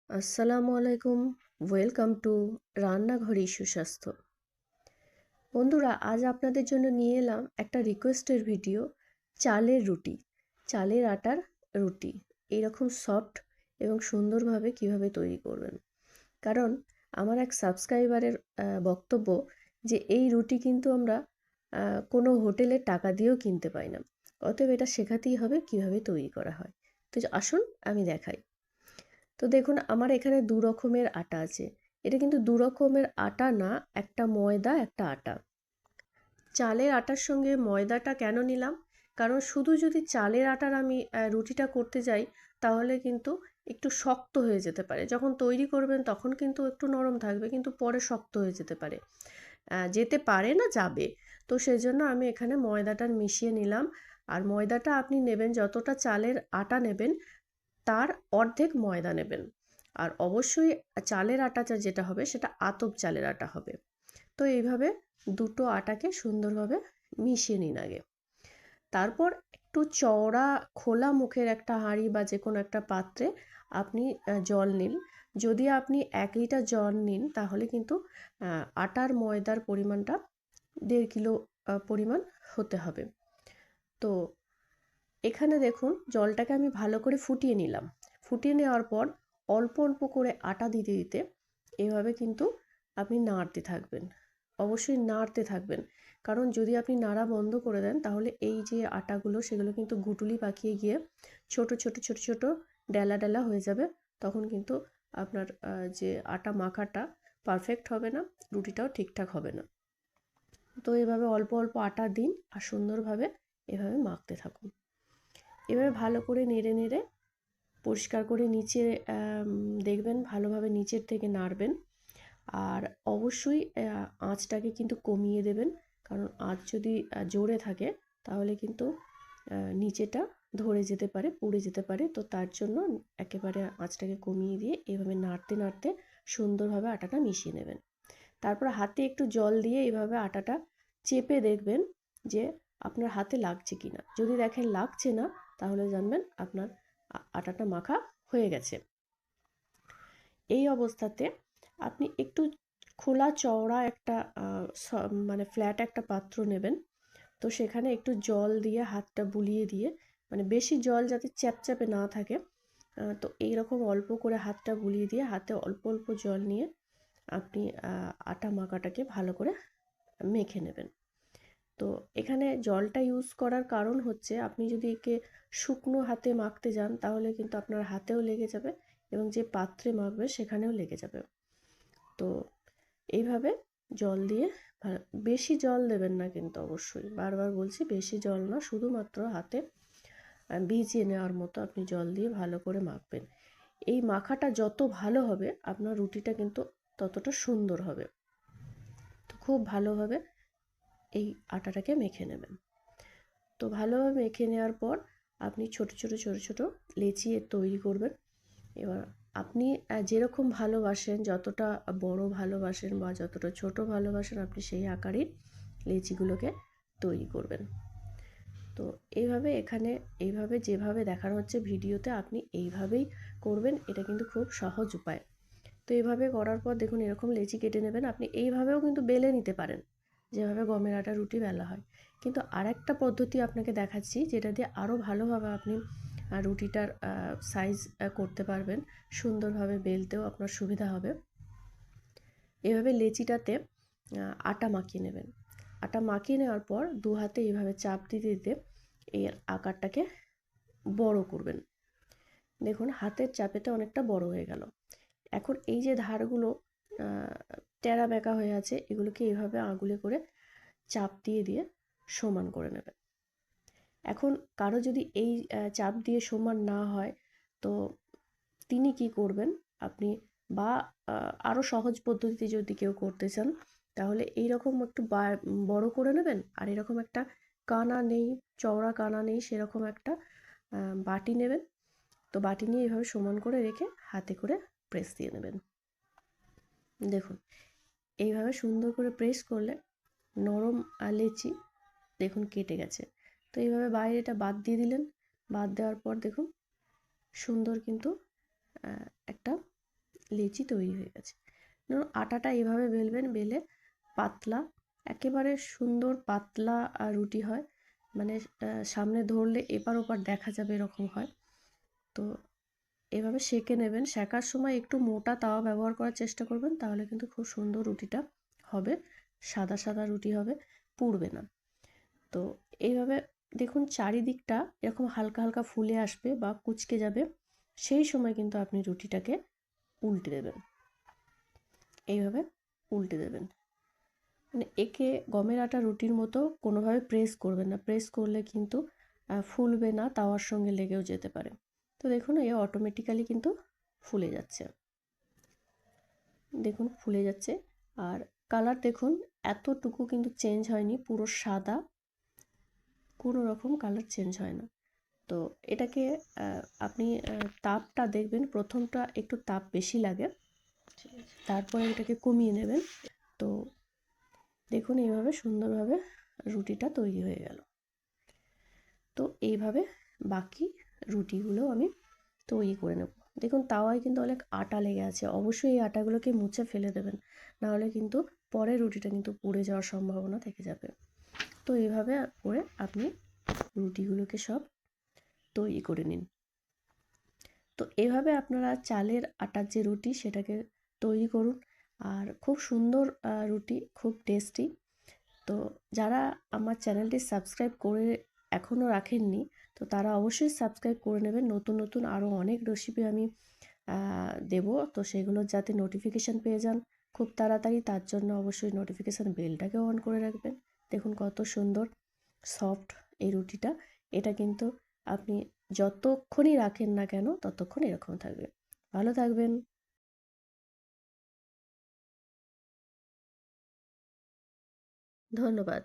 আসসালামু আলাইকুম। Welcome to রান্নাঘরে সুস্বাস্থ্য। বন্ধুরা, আজ আপনাদের জন্য নিয়ে এলাম একটা রিকোয়েস্টের ভিডিও। চালের রুটি, চালের আটার রুটি এইরকম সফট এবং সুন্দরভাবে কিভাবে তৈরি করবেন। কারণ আমার এক সাবস্ক্রাইবারের বক্তব্য যে এই রুটি কিন্তু আমরা কোনো হোটেলের টাকা দিয়েও কিনতে পাই না। অতএব এটা শেখাতেই হবে কিভাবে তৈরি করা হয়। তো আসুন আমি দেখাই। তো দেখুন, আমার এখানে দু রকমের আটা আছে। এটা কিন্তু দু রকমের আটা না, একটা ময়দা একটা আটা। চালের আটার সঙ্গে ময়দাটা কেন নিলাম? কারণ শুধু যদি চালের আটার আমি রুটিটা করতে যাই, তাহলে কিন্তু একটু শক্ত হয়ে যেতে পারে। যখন তৈরি করবেন তখন কিন্তু একটু নরম থাকবে, কিন্তু পরে শক্ত হয়ে যেতে পারে। যেতে পারে না, যাবে। তো সেজন্য আমি এখানে ময়দাটা মিশিয়ে নিলাম। আর ময়দাটা আপনি নেবেন, যতটা চালের আটা নেবেন তার অর্ধেক ময়দা নেবেন। আর অবশ্যই চালের আটাটা যেটা হবে সেটা আতপ চালের আটা হবে। তো এইভাবে দুটো আটাকে সুন্দরভাবে মিশিয়ে নিন আগে। তারপর একটু চওড়া খোলা মুখের একটা হাঁড়ি বা যে কোনো একটা পাত্রে আপনি জল নিন। যদি আপনি 1 লিটার জল নিন তাহলে কিন্তু আটার ময়দার পরিমাণটা 1.5 কিলো পরিমাণ হতে হবে। তো এখানে দেখুন, জলটাকে আমি ভালো করে ফুটিয়ে নিলাম। ফুটিয়ে নেওয়ার পর অল্প অল্প করে আটা দিতে দিতে এভাবে কিন্তু আপনি নাড়তে থাকবেন। অবশ্যই নাড়তে থাকবেন, কারণ যদি আপনি নাড়া বন্ধ করে দেন তাহলে এই যে আটাগুলো সেগুলো কিন্তু গুটুলি পাকিয়ে গিয়ে ছোট ছোট ছোট ছোট ডেলা ডেলা হয়ে যাবে। তখন কিন্তু আপনার যে আটা মাখাটা পারফেক্ট হবে না, রুটিটাও ঠিকঠাক হবে না। তো এভাবে অল্প অল্প আটা দিন আর সুন্দরভাবে এভাবে মাখতে থাকুন। এভাবে ভালো করে নেড়ে নেড়ে পরিষ্কার করে নিচে দেখবেন ভালোভাবে নিচের থেকে নাড়বেন। আর অবশ্যই আঁচটাকে কিন্তু কমিয়ে দেবেন, কারণ আঁচ যদি জোরে থাকে তাহলে কিন্তু নিচেটা ধরে যেতে পারে, পুড়ে যেতে পারে। তো তার জন্য একেবারে আঁচটাকে কমিয়ে দিয়ে এভাবে নাড়তে নাড়তে সুন্দরভাবে আটাটা মিশিয়ে নেবেন। তারপর হাতে একটু জল দিয়ে এভাবে আটাটা চেপে দেখবেন যে আপনার হাতে লাগছে কি না। যদি দেখেন লাগছে না, তাহলে জানবেন আপনার আটাটা মাখা হয়ে গেছে। এই অবস্থাতে আপনি একটু খোলা চওড়া একটা মানে ফ্ল্যাট একটা পাত্র নেবেন। তো সেখানে একটু জল দিয়ে হাতটা বুলিয়ে দিয়ে, মানে বেশি জল যাতে চ্যাপচ্যাপে না থাকে, তো এইরকম অল্প করে হাতটা বুলিয়ে দিয়ে হাতে অল্প অল্প জল নিয়ে আপনি আটা মাখাটাকে ভালো করে মেখে নেবেন। তো এখানে জলটা ইউজ করার কারণ হচ্ছে, আপনি যদি একে শুকনো হাতে মাখতে যান তাহলে কিন্তু আপনার হাতেও লেগে যাবে এবং যে পাত্রে মাখবে সেখানেও লেগে যাবে। তো এইভাবে জল দিয়ে বেশি জল দেবেন না কিন্তু, অবশ্যই বারবার বলছি বেশি জল না, শুধুমাত্র হাতে ভিজিয়ে নেওয়ার মতো আপনি জল দিয়ে ভালো করে মাখবেন। এই মাখাটা যত ভালো হবে আপনার রুটিটা কিন্তু ততটা সুন্দর হবে। তো খুব ভালোভাবে এই আটাটাকে মেখে নেবেন। তো ভালোভাবে মেখে নেওয়ার পর আপনি ছোট ছোট ছোট ছোট লেচি তৈরি করবেন। এবার আপনি যেরকম ভালোবাসেন, যতটা বড় ভালোবাসেন বা যতটা ছোট ভালোবাসেন, আপনি সেই আকারেই লেচিগুলোকে তৈরি করবেন। তো এইভাবে এখানে এইভাবে যেভাবে দেখানো হচ্ছে ভিডিওতে আপনি এইভাবেই করবেন। এটা কিন্তু খুব সহজ উপায়। তো এইভাবে করার পর দেখুন এরকম লেচি কেটে নেবেন। আপনি এইভাবেও কিন্তু বেলে নিতে পারেন, যেভাবে গমের আটা রুটি বেলা হয়। কিন্তু আরেকটা পদ্ধতি আপনাকে দেখাচ্ছি, যেটা দিয়ে আরও ভালোভাবে আপনি রুটিটার সাইজ করতে পারবেন, সুন্দরভাবে বেলতেও আপনার সুবিধা হবে। এভাবে লেচিটাতে আটা মাখিয়ে নেবেন। আটা মাখিয়ে নেওয়ার পর দু হাতে এইভাবে চাপ দিতে দিতে এর আকারটাকে বড় করবেন। দেখুন হাতের চাপেতে অনেকটা বড় হয়ে গেল। এখন এই যে ধারগুলো টেরা বেঁকা হয়ে আছে, এগুলোকে এইভাবে আঙুলে করে চাপ দিয়ে দিয়ে সমান করে নেবেন। এখন কারো যদি এই চাপ দিয়ে সমান না হয়, তো তিনি কি করবেন, আপনি বা আরও সহজ পদ্ধতিতে যদি কেউ করতে চান, তাহলে এইরকম একটু বড় করে নেবেন। আর এরকম একটা কানা নেই, চওড়া কানা নেই, সেরকম একটা বাটি নেবেন। তো বাটি নিয়ে এইভাবে সমান করে রেখে হাতে করে প্রেস দিয়ে নেবেন। দেখুন এইভাবে সুন্দর করে প্রেস করলে নরম লেচি দেখুন কেটে গেছে। তো এইভাবে বাইরেটা বাদ দিয়ে দিলেন। বাদ দেওয়ার পর দেখুন সুন্দর কিন্তু একটা লেচি তৈরি হয়ে গেছে। ধরুন আটাটা এভাবে বেলবেন, বেলে পাতলা, একেবারে সুন্দর পাতলা রুটি হয়, মানে সামনে ধরলে এপার ওপার দেখা যাবে এরকম হয়। তো এভাবে সেঁকে নেবেন। সেঁকার সময় একটু মোটা তাওয়া ব্যবহার করার চেষ্টা করবেন, তাহলে কিন্তু খুব সুন্দর রুটিটা হবে, সাদা সাদা রুটি হবে, পুড়বে না। তো এইভাবে দেখুন চারিদিকটা এরকম হালকা হালকা ফুলে আসবে বা কুঁচকে যাবে, সেই সময় কিন্তু আপনি রুটিটাকে উল্টে দেবেন, এইভাবে উল্টে দেবেন। মানে একে গমের আটা রুটির মতো কোনোভাবে প্রেস করবেন না, প্রেস করলে কিন্তু ফুলবে না, তাওয়ার সঙ্গে লেগেও যেতে পারে। তো দেখুন এ অটোমেটিক্যালি কিন্তু ফুলে যাচ্ছে, দেখুন ফুলে যাচ্ছে। আর কালার দেখুন এতটুকু কিন্তু চেঞ্জ হয়নি, পুরো সাদা, কোনো রকম কালার চেঞ্জ হয় না। তো এটাকে আপনি তাপটা দেখবেন, প্রথমটা একটু তাপ বেশি লাগে, তারপরে এটাকে কমিয়ে নেবেন। তো দেখুন এইভাবে সুন্দরভাবে রুটিটা তৈরি হয়ে গেল। তো এইভাবে বাকি রুটিগুলো আমি তৈরি করে নেব। দেখুন তাওয়ায় কিন্তু অনেক আটা লেগে আছে, অবশ্যই এই আটাগুলোকে মুছে ফেলে দেবেন, নাহলে কিন্তু পরে রুটিটা কিন্তু পুড়ে যাওয়ার সম্ভাবনা থেকে যাবে। তো এইভাবে করে আপনি রুটিগুলোকে সব তৈরি করে নিন। তো এভাবে আপনারা চালের আটার যে রুটি সেটাকে তৈরি করুন, আর খুব সুন্দর রুটি, খুব টেস্টি। তো যারা আমার চ্যানেলটি সাবস্ক্রাইব করে এখনও রাখেননি, তো তারা অবশ্যই সাবস্ক্রাইব করে নেবেন। নতুন নতুন আরও অনেক রেসিপি আমি দেব, তো সেগুলোর যাতে নোটিফিকেশান পেয়ে যান খুব তাড়াতাড়ি, তার জন্য অবশ্যই নোটিফিকেশান বেলটাকে অন করে রাখবেন। দেখুন কত সুন্দর সফট এই রুটিটা, এটা কিন্তু আপনি যতক্ষণই রাখেন না কেন ততক্ষণ এরকম থাকবে। ভালো থাকবেন। ধন্যবাদ।